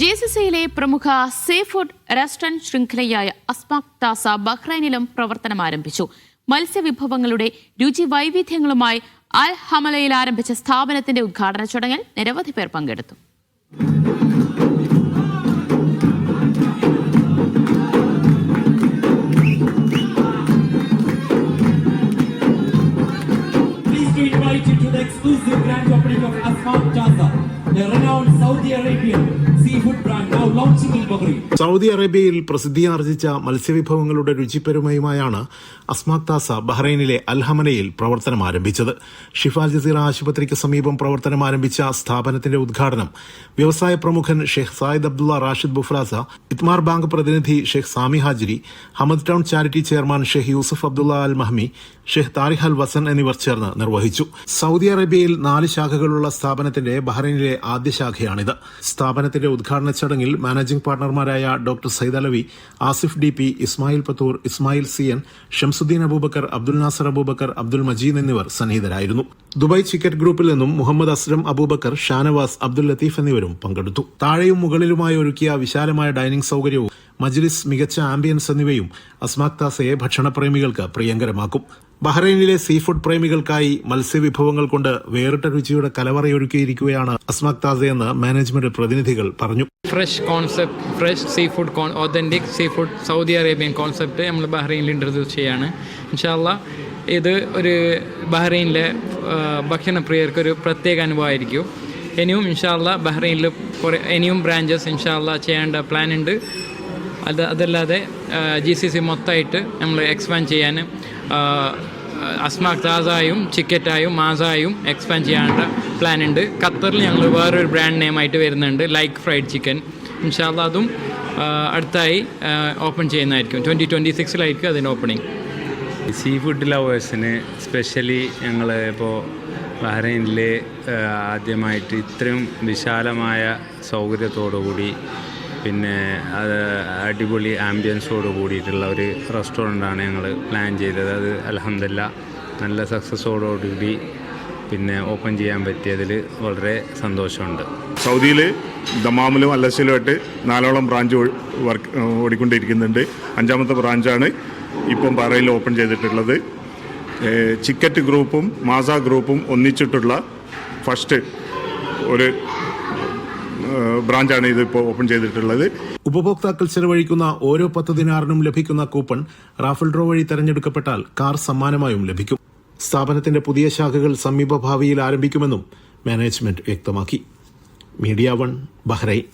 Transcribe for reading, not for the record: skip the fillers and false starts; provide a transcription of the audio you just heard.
GCCയിലെ പ്രമുഖ sea food restaurant ശൃംഖലയായ അസ്മാക് താസ ബഹ്റൈനിലും പ്രവർത്തനം ആരംഭിച്ചു. മത്സ്യവിഭവങ്ങളുടെ രുചി വൈവിധ്യങ്ങളുമായി അൽ ഹമലയിൽ ആരംഭിച്ച സ്ഥാപനത്തിന്റെ ഉദ്ഘാടന ചടങ്ങിൽ നിരവധി പേർ പങ്കെടുത്തു. Exclusive grand opening of Asmak Taza, a renowned Saudi Arabian seafood brand now launching in Bahrain. Saudi അറേബ്യയിൽ പ്രസിദ്ധിയാർജിച്ച മത്സ്യവിഭവങ്ങളുടെ രുചിപ്പെരുമയുമായാണ് അസ്മാക് താസ ബഹ്റൈനിലെ അൽഹമനയിൽ പ്രവർത്തനം ആരംഭിച്ചത്. ഷിഫ ജസീറ ആശുപത്രിക്ക് സമീപം പ്രവർത്തനം ആരംഭിച്ച സ്ഥാപനത്തിന്റെ ഉദ്ഘാടനം വ്യവസായ പ്രമുഖൻ Sheikh Zayed Abdulla Rashid Bufrasa, Ithmaar Bank പ്രതിനിധി Sheikh Sami Hajiri, Hamad Town charity chairman Sheikh Yousuf Abdulla Al Mahmi, Sheikh Tariq Al Wasan എന്നിവർ ചേർന്ന് നിർവഹിച്ചു. സൗദി അറേബ്യയിൽ 4 ശാഖകളുള്ള സ്ഥാപനത്തിന്റെ ബഹ്റൈനിലെ ആദ്യ ശാഖയാണിത്. സ്ഥാപനത്തിന്റെ ഉദ്ഘാടന ചടങ്ങിൽ മാനേജിംഗ് പാർട്ണർമാരായ doctor Syed Alavi, Asif DP, Ismail Pathoor, Ismail CN, Shamsuddin Abubacker, Abdul Nasar Abubacker, Abdul Majeed എന്നിവർ സന്നിഹിതരായിരുന്നു. ദുബായ് ചിക്കറ്റ് ഗ്രൂപ്പിൽ നിന്നും മുഹമ്മദ് അസ്ലം അബൂബക്കർ, ഷാനവാസ്, അബ്ദുൽ ലത്തീഫ് എന്നിവരും പങ്കെടുത്തു. താഴെയും മുകളിലുമായി ഒരുക്കിയ വിശാലമായ ഡൈനിംഗ് സൗകര്യവും മജ്ലിസ്, മികച്ച ആംബിയൻസ് എന്നിവയും അസ്മാക് താസയെ ഭക്ഷണപ്രേമികൾക്ക് പ്രിയങ്കരമാക്കും. ബഹ്റൈനിലെ സീ ഫുഡ് പ്രേമികൾക്കായി മത്സ്യവിഭവങ്ങൾ കൊണ്ട് വേറിട്ട രുചിയുടെ കലവറയൊരുക്കിയിരിക്കുകയാണ് അസ്മാക് താസയെന്ന് മാനേജ്മെന്റ് പ്രതിനിധികൾ പറഞ്ഞു. Fresh concept, fresh sea food, authentic sea food Saudi Arabian concept നമ്മൾ ബഹ്റൈനിൽ ഇൻട്രൊഡ്യൂസ് ചെയ്യാണ്. ഇൻഷാല്ലാ ഇത് ഒരു ബഹ്റൈനിലെ ഭക്ഷണപ്രിയർക്ക് ഒരു പ്രത്യേക അനുഭവമായിരിക്കും. ഇനിയും ഇൻഷാല്ലാ ബഹ്റൈനിൽ ഇനിയും ബ്രാഞ്ചസ് ഇൻഷാല്ലാ ചെയ്യേണ്ട പ്ലാൻ ഉണ്ട്. അതല്ലാതെ GCC മൊത്തമായിട്ട് നമ്മൾ എക്സ്പാൻഡ് ചെയ്യാൻ അസ്മാക് താസായും ചിക്കറ്റായും മാസായും എക്സ്പാൻഡ് ചെയ്യാനുള്ള പ്ലാൻ ഉണ്ട്. ഖത്തറിൽ ഞങ്ങൾ വേറൊരു ബ്രാൻഡ് നെയിമായിട്ട് വരുന്നുണ്ട്, ലൈക്ക് ഫ്രൈഡ് ചിക്കൻ. ഇൻഷാല്ലാ അതും അടുത്തായി ഓപ്പൺ ചെയ്യുന്നതായിരിക്കും. 2026 അതിൻ്റെ ഓപ്പണിംഗ്. സീ ഫുഡ് ലവേഴ്സിന് സ്പെഷ്യലി ഞങ്ങൾ ഇപ്പോൾ ബഹ്റൈനിൽ ആദ്യമായിട്ട് ഇത്രയും വിശാലമായ സൗകര്യത്തോടുകൂടി പിന്നെ അത് അടിപൊളി ആംബിയൻസോട് കൂടിയിട്ടുള്ള ഒരു റെസ്റ്റോറൻ്റാണ് ഞങ്ങൾ പ്ലാൻ ചെയ്തത്. അത് അൽഹംദുലില്ലാ നല്ല സക്സസ്സോടുകൂടി പിന്നെ ഓപ്പൺ ചെയ്യാൻ പറ്റിയതിൽ വളരെ സന്തോഷമുണ്ട്. സൗദിയിൽ ദമാമിലും അല്ലസിലുമായിട്ട് 4ഓളം ബ്രാഞ്ച് ഓടിക്കൊണ്ടിരിക്കുന്നുണ്ട്. 5ാമത്തെ ബ്രാഞ്ചാണ് ഇപ്പം ബഹ്റൈനിൽ ഓപ്പൺ ചെയ്തിട്ടുള്ളത്. ചിക്കറ്റ് ഗ്രൂപ്പും മാസ ഗ്രൂപ്പും ഒന്നിച്ചിട്ടുള്ള ഫസ്റ്റ് ഒരു ബ്രാഞ്ചാണ് ഇതിപ്പോൾ ഓപ്പൺ ചെയ്തിട്ടുള്ളത്. ഉപഭോക്താക്കൾ ചെലവഴിക്കുന്ന ഓരോ 10 ദിനാറിനും ലഭിക്കുന്ന കൂപ്പൺ റാഫൽ ഡ്രോ വഴി തെരഞ്ഞെടുക്കപ്പെട്ടാൽ കാർ സമ്മാനമായും ലഭിക്കും. സ്ഥാപനത്തിന്റെ പുതിയ ശാഖകൾ സമീപഭാവിയിൽ ആരംഭിക്കുമെന്നും മാനേജ്മെന്റ് വ്യക്തമാക്കി. Media 1 Bahrain.